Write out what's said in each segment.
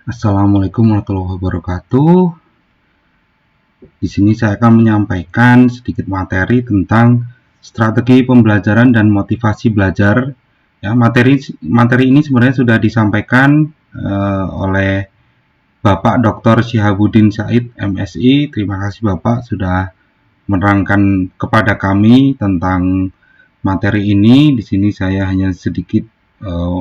Assalamualaikum warahmatullahi wabarakatuh. Di sini saya akan menyampaikan sedikit materi tentang strategi pembelajaran dan motivasi belajar. Ya, materi ini sebenarnya sudah disampaikan oleh Bapak Dr. Syihabuddin Said, MSI. Terima kasih Bapak sudah menerangkan kepada kami tentang materi ini. Di sini saya hanya sedikit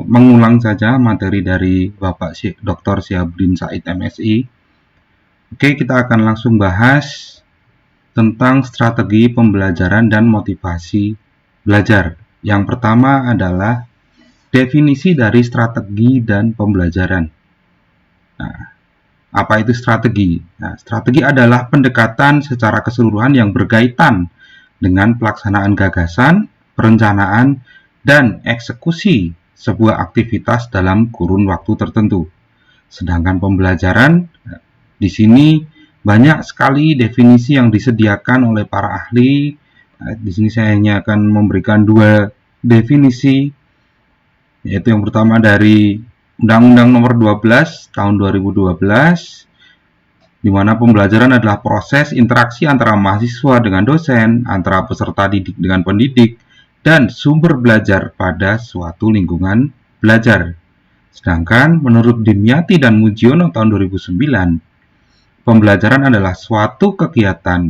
mengulang saja materi dari Bapak Dr. Syihabuddin Said, MSI. Oke, kita akan langsung bahas tentang strategi pembelajaran dan motivasi belajar. Yang pertama adalah definisi dari strategi dan pembelajaran. Nah, apa itu strategi? Nah, strategi adalah pendekatan secara keseluruhan yang berkaitan dengan pelaksanaan gagasan, perencanaan, dan eksekusi sebuah aktivitas dalam kurun waktu tertentu. Sedangkan pembelajaran, di sini banyak sekali definisi yang disediakan oleh para ahli. Di sini saya hanya akan memberikan dua definisi, yaitu yang pertama dari Undang-Undang Nomor 12 Tahun 2012, di mana pembelajaran adalah proses interaksi antara mahasiswa dengan dosen, antara peserta didik dengan pendidik, dan sumber belajar pada suatu lingkungan belajar. Sedangkan menurut Dimyati dan Mujiono tahun 2009, pembelajaran adalah suatu kegiatan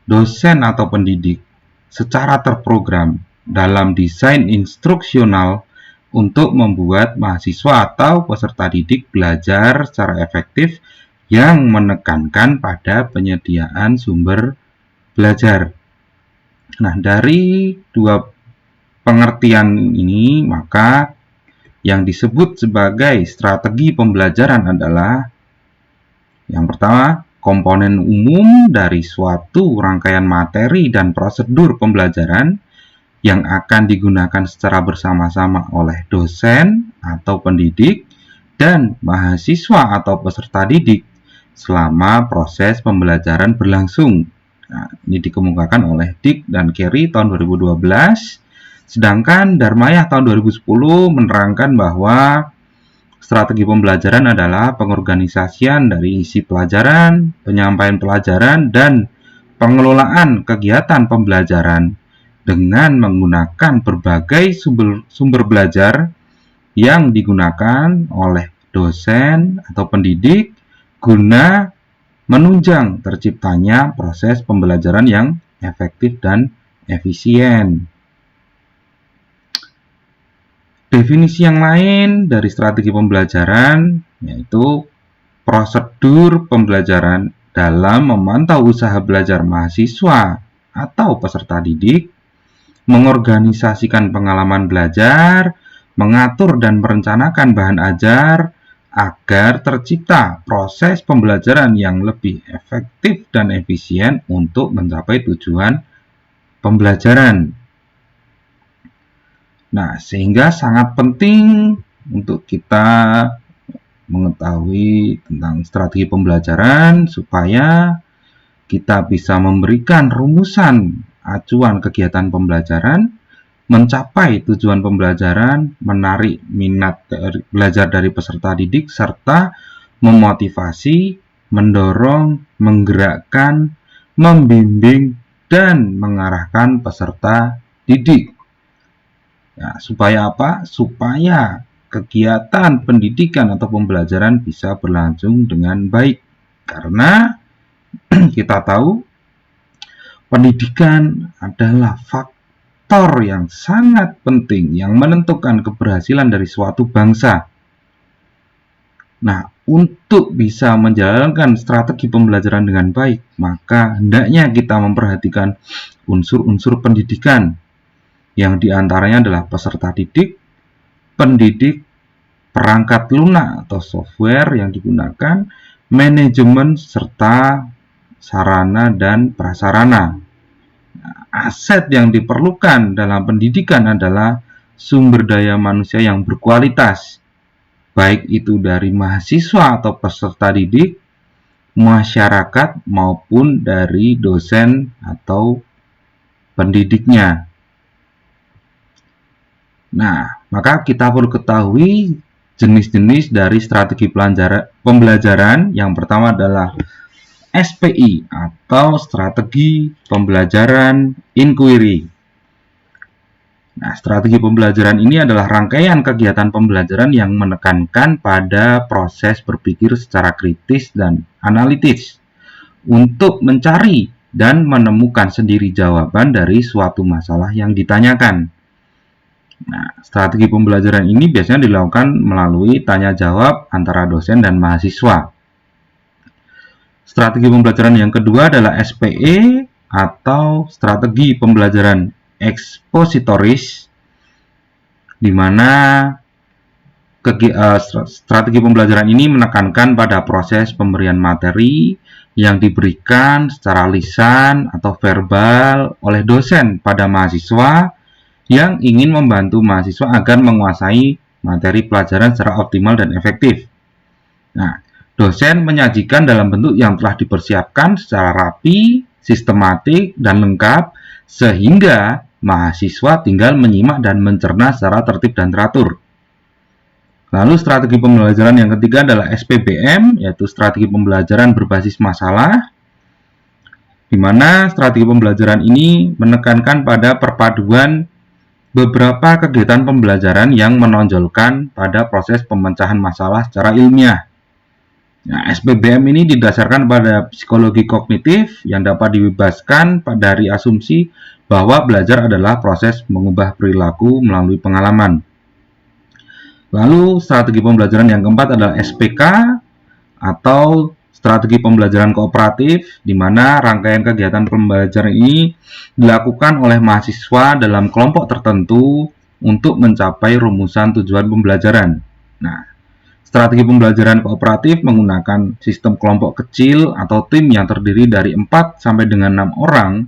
dosen atau pendidik secara terprogram dalam desain instruksional untuk membuat mahasiswa atau peserta didik belajar secara efektif yang menekankan pada penyediaan sumber belajar. Nah, dari dua pengertian ini, maka yang disebut sebagai strategi pembelajaran adalah yang pertama, komponen umum dari suatu rangkaian materi dan prosedur pembelajaran yang akan digunakan secara bersama-sama oleh dosen atau pendidik dan mahasiswa atau peserta didik selama proses pembelajaran berlangsung. Nah, ini dikemukakan oleh Dick dan Kerry tahun 2012. Sedangkan Darmayah tahun 2010 menerangkan bahwa strategi pembelajaran adalah pengorganisasian dari isi pelajaran, penyampaian pelajaran, dan pengelolaan kegiatan pembelajaran dengan menggunakan berbagai sumber belajar yang digunakan oleh dosen atau pendidik guna menunjang terciptanya proses pembelajaran yang efektif dan efisien. Definisi yang lain dari strategi pembelajaran yaitu prosedur pembelajaran dalam memantau usaha belajar mahasiswa atau peserta didik, mengorganisasikan pengalaman belajar, mengatur dan merencanakan bahan ajar agar tercipta proses pembelajaran yang lebih efektif dan efisien untuk mencapai tujuan pembelajaran. Nah, sehingga sangat penting untuk kita mengetahui tentang strategi pembelajaran supaya kita bisa memberikan rumusan acuan kegiatan pembelajaran, mencapai tujuan pembelajaran, menarik minat belajar dari peserta didik, serta memotivasi, mendorong, menggerakkan, membimbing, dan mengarahkan peserta didik. Nah, supaya apa? Supaya kegiatan pendidikan atau pembelajaran bisa berlangsung dengan baik. Karena kita tahu pendidikan adalah faktor yang sangat penting yang menentukan keberhasilan dari suatu bangsa. Nah, untuk bisa menjalankan strategi pembelajaran dengan baik, maka hendaknya kita memperhatikan unsur-unsur pendidikan yang diantaranya adalah peserta didik, pendidik, perangkat lunak atau software yang digunakan, manajemen, serta sarana dan prasarana. Nah, aset yang diperlukan dalam pendidikan adalah sumber daya manusia yang berkualitas, baik itu dari mahasiswa atau peserta didik, masyarakat, maupun dari dosen atau pendidiknya. Nah, maka kita perlu ketahui jenis-jenis dari strategi pembelajaran. Yang pertama adalah SPI atau strategi pembelajaran inquiry. Nah, strategi pembelajaran ini adalah rangkaian kegiatan pembelajaran yang menekankan pada proses berpikir secara kritis dan analitis untuk mencari dan menemukan sendiri jawaban dari suatu masalah yang ditanyakan. Nah, strategi pembelajaran ini biasanya dilakukan melalui tanya jawab antara dosen dan mahasiswa. Strategi pembelajaran yang kedua adalah SPE atau strategi pembelajaran ekspositoris, di mana strategi pembelajaran ini menekankan pada proses pemberian materi yang diberikan secara lisan atau verbal oleh dosen pada mahasiswa yang ingin membantu mahasiswa agar menguasai materi pelajaran secara optimal dan efektif. Nah, dosen menyajikan dalam bentuk yang telah dipersiapkan secara rapi, sistematik, dan lengkap, sehingga mahasiswa tinggal menyimak dan mencerna secara tertib dan teratur. Lalu strategi pembelajaran yang ketiga adalah SPBM, yaitu strategi pembelajaran berbasis masalah, di mana strategi pembelajaran ini menekankan pada perpaduan beberapa kegiatan pembelajaran yang menonjolkan pada proses pemecahan masalah secara ilmiah. Nah, SPBM ini didasarkan pada psikologi kognitif yang dapat dibebaskan dari asumsi bahwa belajar adalah proses mengubah perilaku melalui pengalaman. Lalu strategi pembelajaran yang keempat adalah SPK atau strategi pembelajaran kooperatif, di mana rangkaian kegiatan pembelajaran ini dilakukan oleh mahasiswa dalam kelompok tertentu untuk mencapai rumusan tujuan pembelajaran. Nah, strategi pembelajaran kooperatif menggunakan sistem kelompok kecil atau tim yang terdiri dari 4 sampai dengan 6 orang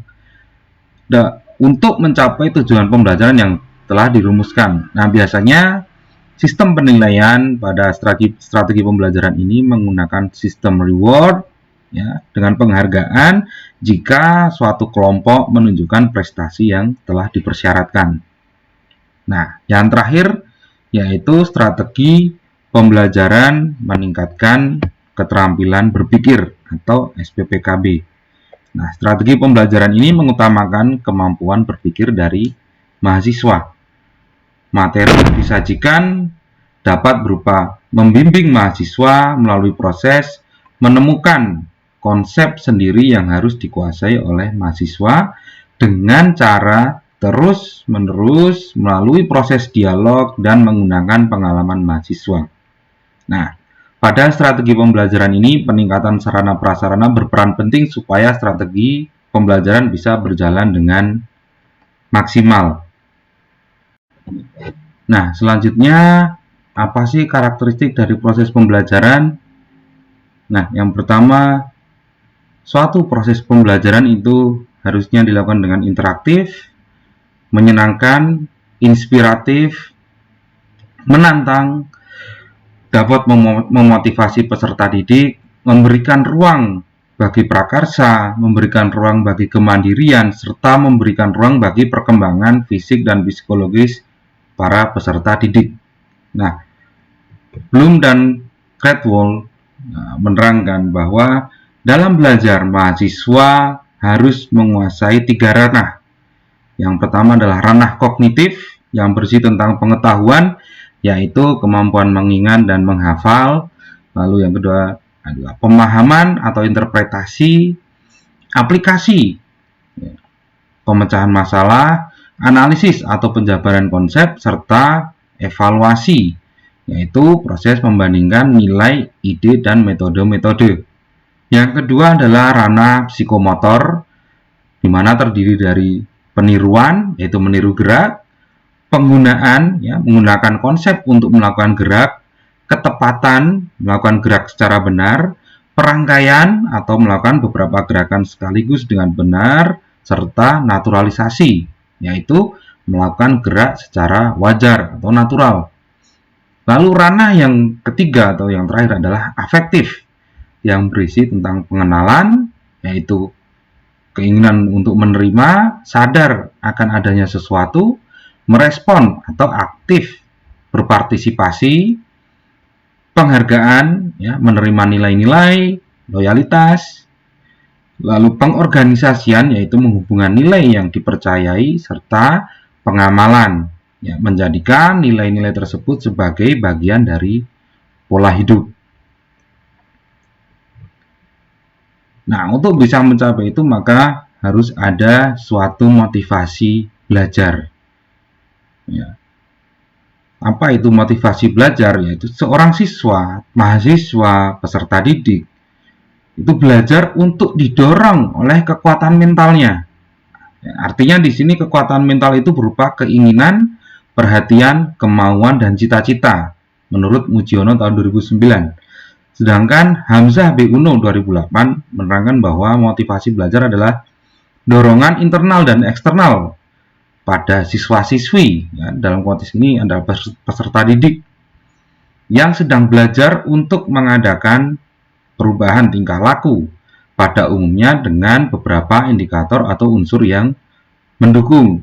untuk mencapai tujuan pembelajaran yang telah dirumuskan. Nah, biasanya sistem penilaian pada strategi pembelajaran ini menggunakan sistem reward, ya, dengan penghargaan jika suatu kelompok menunjukkan prestasi yang telah dipersyaratkan. Nah, yang terakhir yaitu strategi pembelajaran meningkatkan keterampilan berpikir atau SPPKB. Nah, strategi pembelajaran ini mengutamakan kemampuan berpikir dari mahasiswa. Materi yang disajikan dapat berupa membimbing mahasiswa melalui proses menemukan konsep sendiri yang harus dikuasai oleh mahasiswa dengan cara terus-menerus melalui proses dialog dan menggunakan pengalaman mahasiswa. Nah, pada strategi pembelajaran ini, peningkatan sarana prasarana berperan penting supaya strategi pembelajaran bisa berjalan dengan maksimal. Nah, selanjutnya, apa sih karakteristik dari proses pembelajaran? Nah, yang pertama, suatu proses pembelajaran itu harusnya dilakukan dengan interaktif, menyenangkan, inspiratif, menantang, dapat memotivasi peserta didik, memberikan ruang bagi prakarsa, memberikan ruang bagi kemandirian, serta memberikan ruang bagi perkembangan fisik dan psikologis para peserta didik. Nah, Bloom dan Cradwell menerangkan bahwa dalam belajar, mahasiswa harus menguasai 3 ranah. Yang pertama adalah ranah kognitif yang bersih tentang pengetahuan, yaitu kemampuan mengingat dan menghafal. Lalu yang kedua adalah pemahaman atau interpretasi, aplikasi, pemecahan masalah, analisis atau penjabaran konsep, serta evaluasi, yaitu proses membandingkan nilai, ide, dan metode-metode. Yang kedua adalah ranah psikomotor, di mana terdiri dari peniruan, yaitu meniru gerak, penggunaan, ya, menggunakan konsep untuk melakukan gerak, ketepatan, melakukan gerak secara benar, perangkaian atau melakukan beberapa gerakan sekaligus dengan benar, serta naturalisasi, yaitu melakukan gerak secara wajar atau natural. Lalu ranah yang ketiga atau yang terakhir adalah afektif, yang berisi tentang pengenalan, yaitu keinginan untuk menerima, sadar akan adanya sesuatu, merespon atau aktif berpartisipasi, penghargaan, ya, menerima nilai-nilai, loyalitas, lalu pengorganisasian, yaitu menghubungkan nilai yang dipercayai, serta pengamalan, ya, menjadikan nilai-nilai tersebut sebagai bagian dari pola hidup. Nah, untuk bisa mencapai itu maka harus ada suatu motivasi belajar. Ya. Apa itu motivasi belajar? Yaitu seorang siswa, mahasiswa, peserta didik itu belajar untuk didorong oleh kekuatan mentalnya. Ya, artinya di sini kekuatan mental itu berupa keinginan, perhatian, kemauan, dan cita-cita menurut Mujiono tahun 2009. Sedangkan Hamzah B. Uno 2008 menerangkan bahwa motivasi belajar adalah dorongan internal dan eksternal pada siswa-siswi, ya, dalam konteks ini adalah peserta didik yang sedang belajar untuk mengadakan perubahan tingkah laku pada umumnya dengan beberapa indikator atau unsur yang mendukung.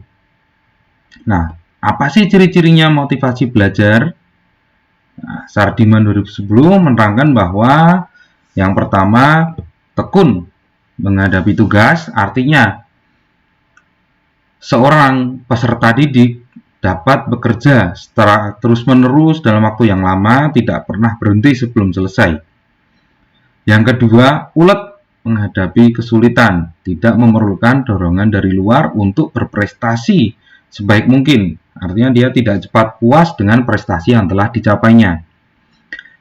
Nah, apa sih ciri-cirinya motivasi belajar? Nah, Sardiman 2010 menerangkan bahwa yang pertama, tekun menghadapi tugas, artinya seorang peserta didik dapat bekerja secara terus-menerus dalam waktu yang lama, tidak pernah berhenti sebelum selesai. Yang kedua, ulet menghadapi kesulitan, tidak memerlukan dorongan dari luar untuk berprestasi sebaik mungkin. Artinya dia tidak cepat puas dengan prestasi yang telah dicapainya.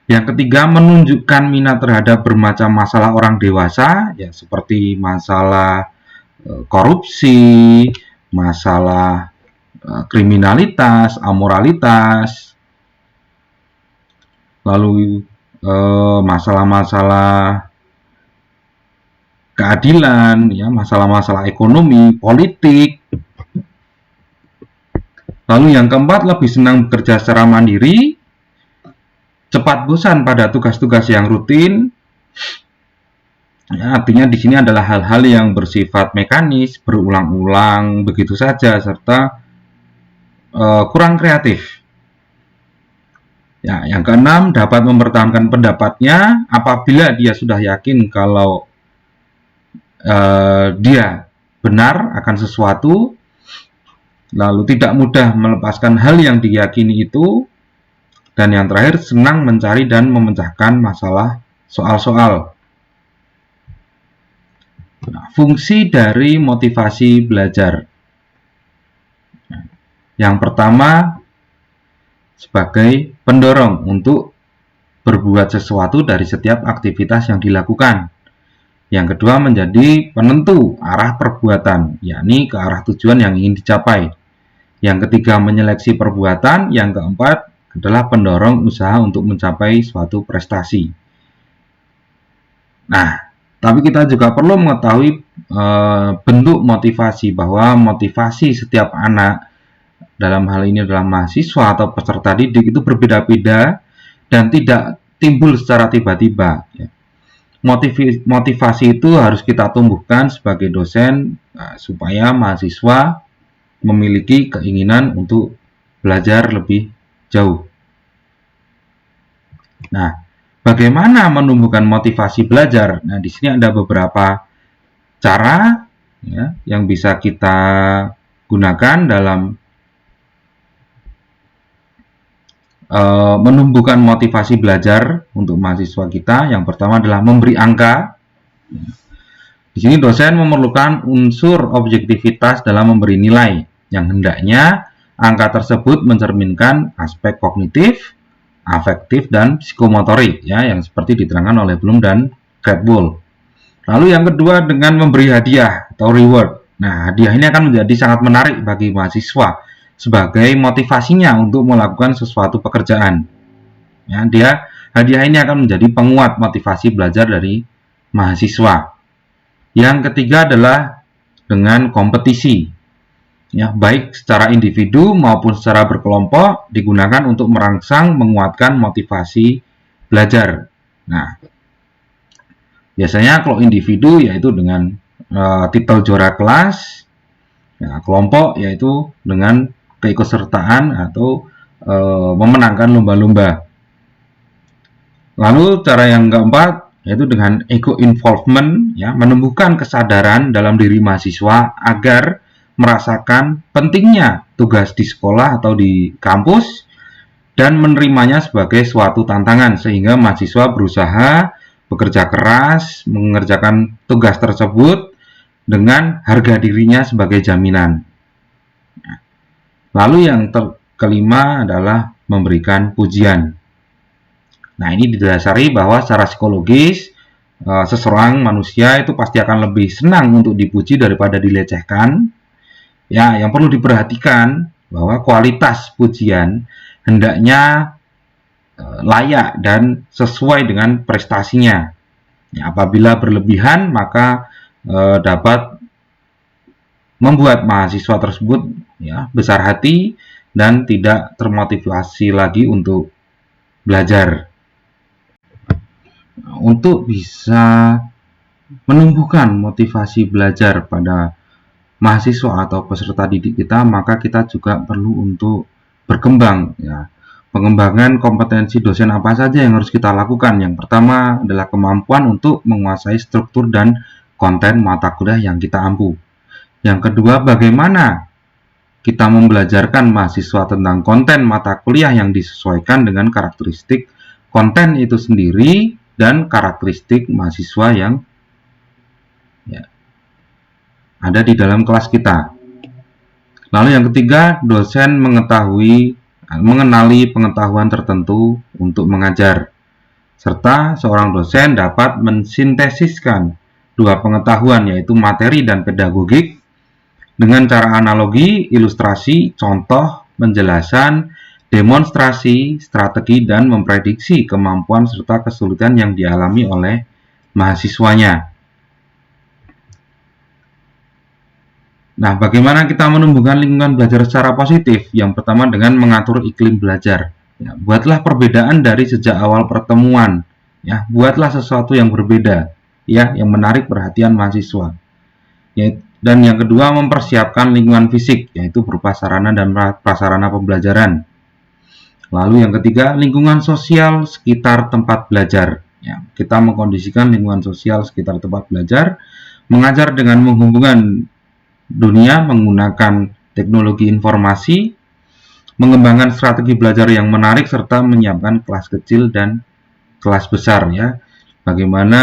Yang ketiga, menunjukkan minat terhadap bermacam masalah orang dewasa, ya, seperti masalah korupsi, masalah kriminalitas, amoralitas, lalu masalah-masalah keadilan, ya, masalah-masalah ekonomi, politik. Lalu yang keempat, lebih senang bekerja secara mandiri, cepat bosan pada tugas-tugas yang rutin. Ya, artinya di sini adalah hal-hal yang bersifat mekanis, berulang-ulang begitu saja, serta kurang kreatif. Ya, yang keenam, dapat mempertahankan pendapatnya apabila dia sudah yakin kalau dia benar akan sesuatu, lalu tidak mudah melepaskan hal yang diyakini itu, dan yang terakhir, senang mencari dan memecahkan masalah soal-soal. Nah, fungsi dari motivasi belajar. Yang pertama, sebagai pendorong untuk berbuat sesuatu dari setiap aktivitas yang dilakukan. Yang kedua, menjadi penentu arah perbuatan, yakni ke arah tujuan yang ingin dicapai. Yang ketiga, menyeleksi perbuatan. Yang keempat adalah pendorong usaha untuk mencapai suatu prestasi. Nah, tapi kita juga perlu mengetahui bentuk motivasi, bahwa motivasi setiap anak, dalam hal ini adalah mahasiswa atau peserta didik, itu berbeda-beda dan tidak timbul secara tiba-tiba. Motivasi itu harus kita tumbuhkan sebagai dosen supaya mahasiswa memiliki keinginan untuk belajar lebih jauh. Nah, bagaimana menumbuhkan motivasi belajar? Nah, di sini ada beberapa cara, ya, yang bisa kita gunakan dalam menumbuhkan motivasi belajar untuk mahasiswa kita. Yang pertama adalah memberi angka. Di sini dosen memerlukan unsur objektivitas dalam memberi nilai, yang hendaknya angka tersebut mencerminkan aspek kognitif, afektif, dan psikomotorik, ya, yang seperti diterangkan oleh Bloom dan Gradwell. Lalu yang kedua, dengan memberi hadiah atau reward. Nah, hadiah ini akan menjadi sangat menarik bagi mahasiswa sebagai motivasinya untuk melakukan sesuatu pekerjaan. Ya, hadiah ini akan menjadi penguat motivasi belajar dari mahasiswa. Yang ketiga adalah dengan kompetisi. Ya, baik secara individu maupun secara berkelompok, digunakan untuk merangsang menguatkan motivasi belajar. Nah, biasanya kalau individu yaitu dengan titel juara kelas, ya, kelompok yaitu dengan keikutsertaan atau memenangkan lomba-lomba. Lalu cara yang keempat yaitu dengan ego involvement, ya, menumbuhkan kesadaran dalam diri mahasiswa agar merasakan pentingnya tugas di sekolah atau di kampus dan menerimanya sebagai suatu tantangan, sehingga mahasiswa berusaha bekerja keras mengerjakan tugas tersebut dengan harga dirinya sebagai jaminan. Lalu yang kelima adalah memberikan pujian. Nah, ini didasari bahwa secara psikologis seseorang manusia itu pasti akan lebih senang untuk dipuji daripada dilecehkan. Ya, yang perlu diperhatikan bahwa kualitas pujian hendaknya layak dan sesuai dengan prestasinya. Ya, apabila berlebihan maka dapat membuat mahasiswa tersebut, ya, besar hati dan tidak termotivasi lagi untuk belajar. Untuk bisa menumbuhkan motivasi belajar pada mahasiswa atau peserta didik kita, maka kita juga perlu untuk berkembang, ya. Pengembangan kompetensi dosen apa saja yang harus kita lakukan? Yang pertama adalah kemampuan untuk menguasai struktur dan konten mata kuliah yang kita ampu. Yang kedua, bagaimana kita membelajarkan mahasiswa tentang konten mata kuliah yang disesuaikan dengan karakteristik konten itu sendiri dan karakteristik mahasiswa yang, ya, ada di dalam kelas kita. Lalu yang ketiga, dosen mengenali pengetahuan tertentu untuk mengajar, serta seorang dosen dapat mensintesiskan dua pengetahuan, yaitu materi dan pedagogik, dengan cara analogi, ilustrasi, contoh, penjelasan, demonstrasi, strategi, dan memprediksi kemampuan serta kesulitan yang dialami oleh mahasiswanya. Nah, bagaimana kita menumbuhkan lingkungan belajar secara positif? Yang pertama dengan mengatur iklim belajar. Ya, buatlah perbedaan dari sejak awal pertemuan. Ya, buatlah sesuatu yang berbeda, ya, yang menarik perhatian mahasiswa. Dan yang kedua, mempersiapkan lingkungan fisik, yaitu berupa sarana dan prasarana pembelajaran. Lalu yang ketiga, lingkungan sosial sekitar tempat belajar. Ya, kita mengkondisikan lingkungan sosial sekitar tempat belajar, mengajar dengan menghubungkan dunia menggunakan teknologi informasi, mengembangkan strategi belajar yang menarik, serta menyiapkan kelas kecil dan kelas besar, ya. Bagaimana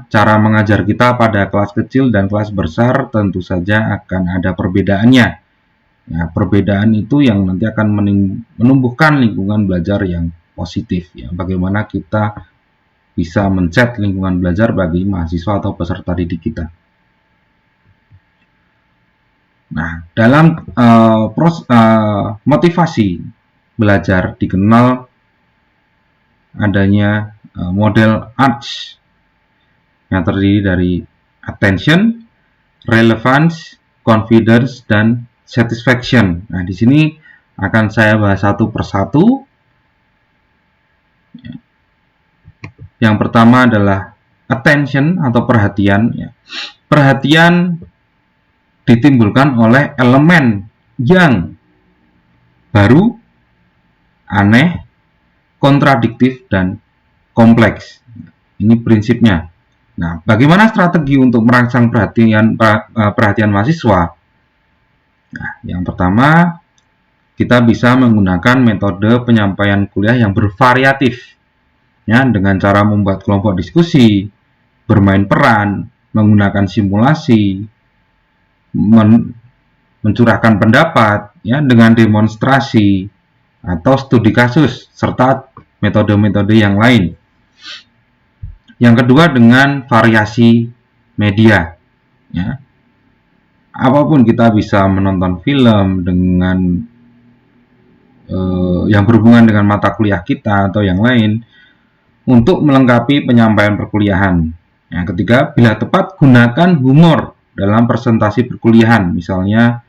cara mengajar kita pada kelas kecil dan kelas besar tentu saja akan ada perbedaannya. Ya, perbedaan itu yang nanti akan menumbuhkan lingkungan belajar yang positif, ya. Bagaimana kita bisa men-set lingkungan belajar bagi mahasiswa atau peserta didik kita. Nah, dalam motivasi belajar dikenal adanya model ARCH yang terdiri dari attention, relevance, confidence, dan satisfaction. Nah, di sini akan saya bahas satu persatu. Yang pertama adalah attention atau perhatian. Perhatian ditimbulkan oleh elemen yang baru, aneh, kontradiktif, dan kompleks. Ini prinsipnya. Nah, bagaimana strategi untuk merangsang perhatian mahasiswa? Nah, yang pertama, kita bisa menggunakan metode penyampaian kuliah yang bervariatif, ya, dengan cara membuat kelompok diskusi, bermain peran, menggunakan simulasi, mencurahkan pendapat, ya, dengan demonstrasi atau studi kasus, serta metode-metode yang lain. Yang kedua dengan variasi media, ya. Apapun, kita bisa menonton film dengan yang berhubungan dengan mata kuliah kita atau yang lain untuk melengkapi penyampaian perkuliahan. Yang ketiga, bila tepat, gunakan humor dalam presentasi perkuliahan, misalnya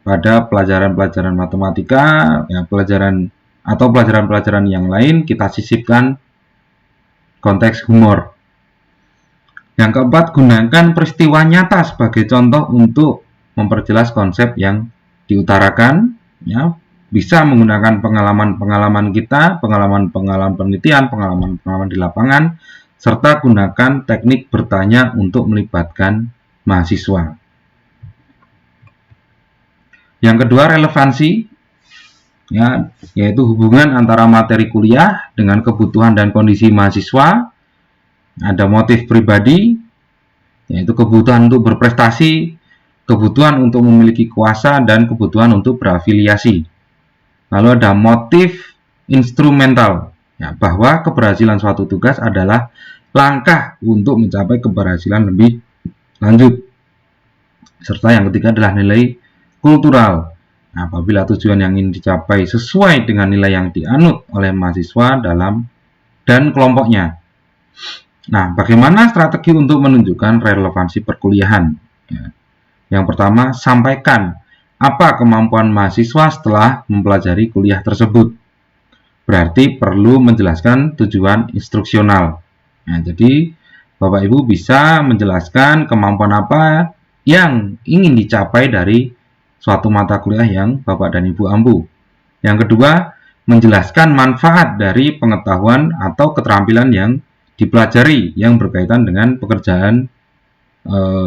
pada pelajaran-pelajaran matematika, ya, pelajaran-pelajaran yang lain, kita sisipkan konteks humor. Yang keempat, gunakan peristiwa nyata sebagai contoh untuk memperjelas konsep yang diutarakan, ya. bisa menggunakan pengalaman-pengalaman kita, pengalaman-pengalaman penelitian, pengalaman-pengalaman di lapangan, serta gunakan teknik bertanya untuk melibatkan mahasiswa. Yang kedua, relevansi, ya, yaitu hubungan antara materi kuliah dengan kebutuhan dan kondisi mahasiswa. Ada motif pribadi, yaitu kebutuhan untuk berprestasi, kebutuhan untuk memiliki kuasa, dan kebutuhan untuk berafiliasi. Lalu ada motif instrumental, ya, bahwa keberhasilan suatu tugas adalah langkah untuk mencapai keberhasilan lebih lanjut. Serta yang ketiga adalah nilai kultural. Nah, apabila tujuan yang ingin dicapai sesuai dengan nilai yang dianut oleh mahasiswa dan kelompoknya. Nah, bagaimana strategi untuk menunjukkan relevansi perkuliahan? Ya. Yang pertama, sampaikan apa kemampuan mahasiswa setelah mempelajari kuliah tersebut. Berarti perlu menjelaskan tujuan instruksional. Nah, jadi Bapak Ibu bisa menjelaskan kemampuan apa yang ingin dicapai dari suatu mata kuliah yang Bapak dan Ibu ampu. Yang kedua, menjelaskan manfaat dari pengetahuan atau keterampilan yang dipelajari yang berkaitan dengan pekerjaan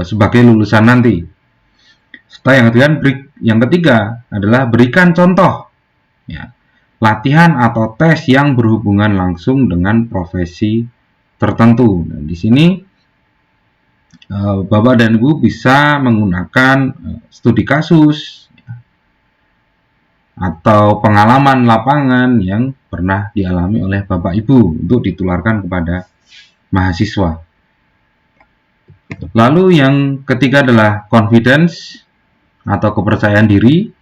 sebagai lulusan nanti. Serta yang ketiga adalah berikan contoh, ya, latihan atau tes yang berhubungan langsung dengan profesi tertentu. Nah, di sini Bapak dan Ibu bisa menggunakan studi kasus, ya, atau pengalaman lapangan yang pernah dialami oleh Bapak Ibu untuk ditularkan kepada mahasiswa. Lalu yang ketiga adalah confidence atau kepercayaan diri.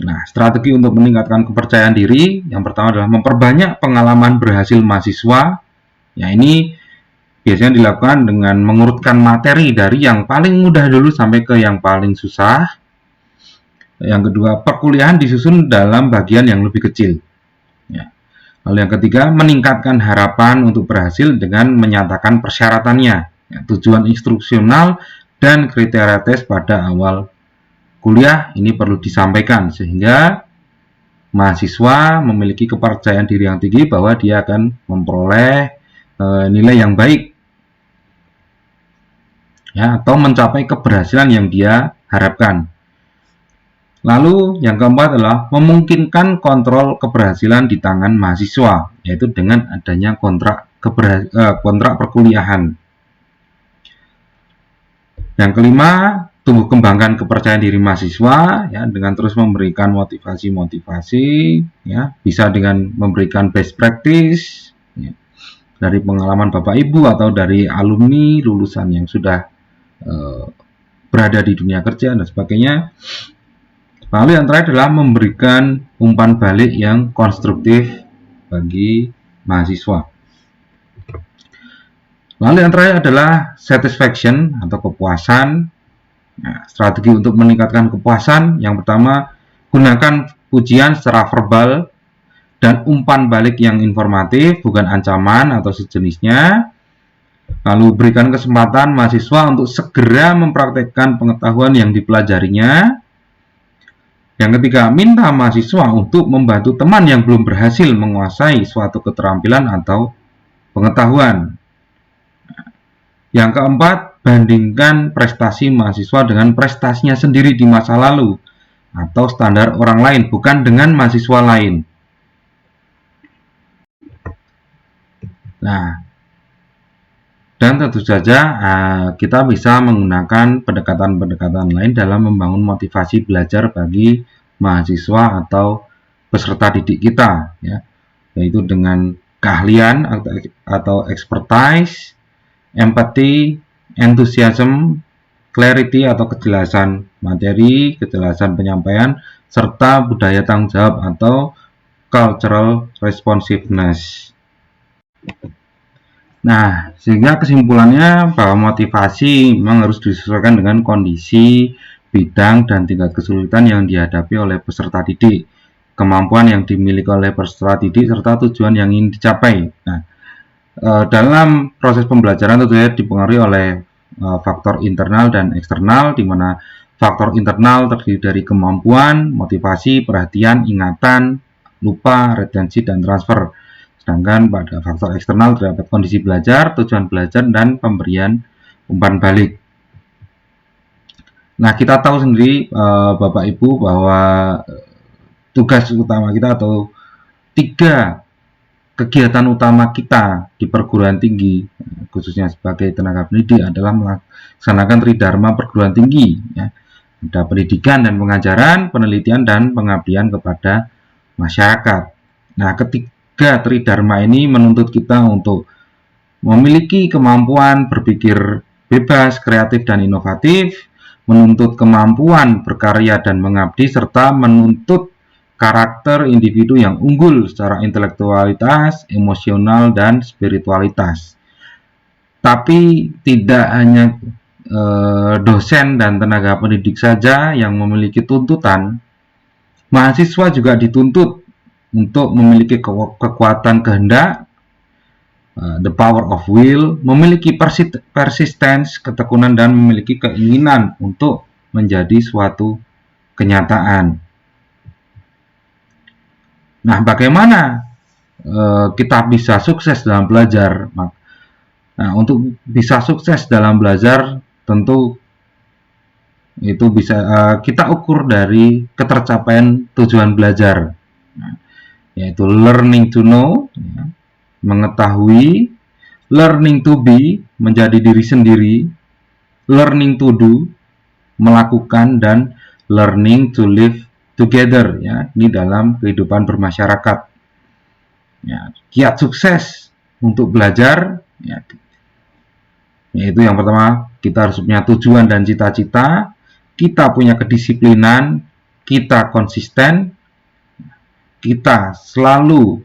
Nah, strategi untuk meningkatkan kepercayaan diri yang pertama adalah memperbanyak pengalaman berhasil mahasiswa. Ya, ini biasanya dilakukan dengan mengurutkan materi dari yang paling mudah dulu sampai ke yang paling susah. Yang kedua, perkuliahan disusun dalam bagian yang lebih kecil. Ya. Lalu yang ketiga, meningkatkan harapan untuk berhasil dengan menyatakan persyaratannya, ya, tujuan instruksional dan kriteria tes pada awal kuliah ini perlu disampaikan sehingga mahasiswa memiliki kepercayaan diri yang tinggi bahwa dia akan memperoleh nilai yang baik, ya, atau mencapai keberhasilan yang dia harapkan. Lalu yang keempat adalah memungkinkan kontrol keberhasilan di tangan mahasiswa, yaitu dengan adanya kontrak perkuliahan. Yang kelima, tumbuh kembangkan kepercayaan diri mahasiswa, ya, dengan terus memberikan motivasi, ya, bisa dengan memberikan best practice, ya, dari pengalaman Bapak Ibu atau dari alumni lulusan yang sudah berada di dunia kerja dan sebagainya. Lalu yang terakhir adalah memberikan umpan balik yang konstruktif bagi mahasiswa. Lalu yang terakhir adalah satisfaction atau kepuasan. Nah, strategi untuk meningkatkan kepuasan yang pertama, gunakan pujian secara verbal dan umpan balik yang informatif, bukan ancaman atau sejenisnya. Lalu berikan kesempatan mahasiswa untuk segera mempraktekkan pengetahuan yang dipelajarinya. Yang ketiga, minta mahasiswa untuk membantu teman yang belum berhasil menguasai suatu keterampilan atau pengetahuan. Yang keempat, bandingkan prestasi mahasiswa dengan prestasinya sendiri di masa lalu atau standar orang lain, bukan dengan mahasiswa lain. Nah, dan tentu saja kita bisa menggunakan pendekatan-pendekatan lain dalam membangun motivasi belajar bagi mahasiswa atau peserta didik kita, ya, yaitu dengan keahlian atau expertise, empathy, enthusiasm, clarity atau kejelasan materi, kejelasan penyampaian, serta budaya tanggung jawab atau cultural responsiveness. Nah, sehingga kesimpulannya bahwa motivasi memang harus disesuaikan dengan kondisi, bidang, dan tingkat kesulitan yang dihadapi oleh peserta didik, kemampuan yang dimiliki oleh peserta didik, serta tujuan yang ingin dicapai. Nah, dalam proses pembelajaran tentunya dipengaruhi oleh faktor internal dan eksternal, di mana Faktor internal terdiri dari kemampuan, motivasi, perhatian, ingatan, lupa, retensi, dan transfer. Sedangkan pada faktor eksternal terdapat kondisi belajar, tujuan belajar, dan pemberian umpan balik. Nah, kita tahu sendiri Bapak Ibu bahwa tugas utama kita atau 3 kegiatan utama kita di perguruan tinggi, khususnya sebagai tenaga pendidik, adalah melaksanakan tridharma perguruan tinggi. Ya. Ada pendidikan dan pengajaran, penelitian, dan pengabdian kepada masyarakat. Nah, ketiga tridharma ini menuntut kita untuk memiliki kemampuan berpikir bebas, kreatif, dan inovatif, menuntut kemampuan berkarya dan mengabdi, serta menuntut karakter individu yang unggul secara intelektualitas, emosional, dan spiritualitas. Tapi tidak hanya dosen dan tenaga pendidik saja yang memiliki tuntutan, mahasiswa juga dituntut untuk memiliki kekuatan kehendak, the power of will, memiliki persistence, ketekunan, dan memiliki keinginan untuk menjadi suatu kenyataan. Nah, bagaimana kita bisa sukses dalam belajar? Nah, untuk bisa sukses dalam belajar, tentu itu bisa kita ukur dari ketercapaian tujuan belajar, yaitu learning to know, ya, mengetahui, learning to be, menjadi diri sendiri, learning to do, melakukan, dan learning to live together, ya, ini dalam kehidupan bermasyarakat. Ya, kiat sukses untuk belajar, ya, yaitu yang pertama, kita harus punya tujuan dan cita-cita, kita punya kedisiplinan, kita konsisten, kita selalu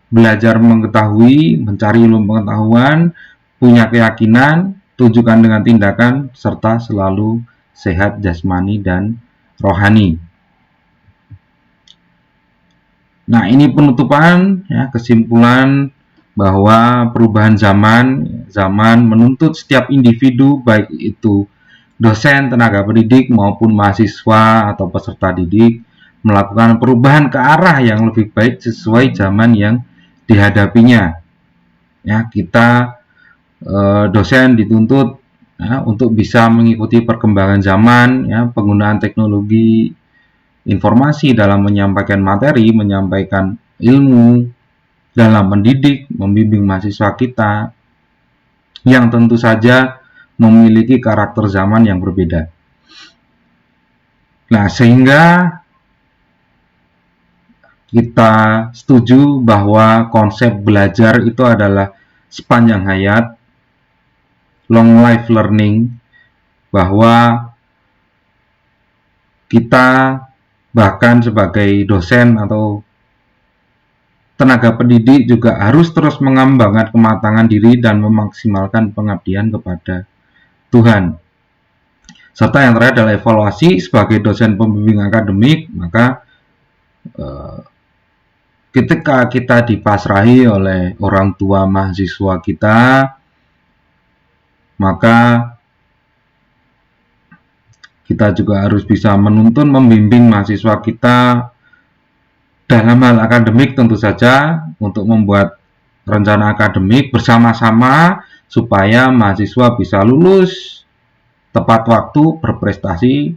belajar mengetahui, mencari ilmu pengetahuan, punya keyakinan, tunjukkan dengan tindakan, serta selalu sehat jasmani dan rohani. Nah, ini penutupan, ya, kesimpulan bahwa perubahan zaman menuntut setiap individu, baik itu dosen, tenaga pendidik, maupun mahasiswa atau peserta didik, melakukan perubahan ke arah yang lebih baik sesuai zaman yang dihadapinya. Ya, kita dosen dituntut, ya, untuk bisa mengikuti perkembangan zaman, ya, penggunaan teknologi informasi dalam menyampaikan materi, menyampaikan ilmu, dalam mendidik, membimbing mahasiswa kita, yang tentu saja memiliki karakter zaman yang berbeda. Nah, sehingga kita setuju bahwa konsep belajar itu adalah sepanjang hayat, long life learning, bahwa kita bahkan sebagai dosen atau tenaga pendidik juga harus terus mengembangkan kematangan diri dan memaksimalkan pengabdian kepada Tuhan. Serta yang terakhir adalah evaluasi sebagai dosen pembimbing akademik, maka ketika kita dipasrahi oleh orang tua mahasiswa kita, maka kita juga harus bisa menuntun, membimbing mahasiswa kita dalam hal akademik, tentu saja untuk membuat rencana akademik bersama-sama supaya mahasiswa bisa lulus tepat waktu, berprestasi,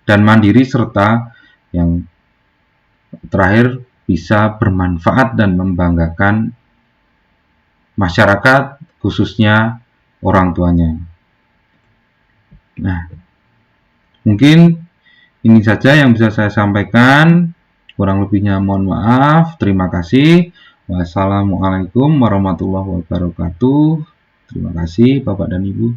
dan mandiri, serta yang terakhir bisa bermanfaat dan membanggakan masyarakat, khususnya orang tuanya. Nah, mungkin ini saja yang bisa saya sampaikan. Kurang lebihnya mohon maaf. Terima kasih. Wassalamualaikum warahmatullahi wabarakatuh. Terima kasih Bapak dan Ibu.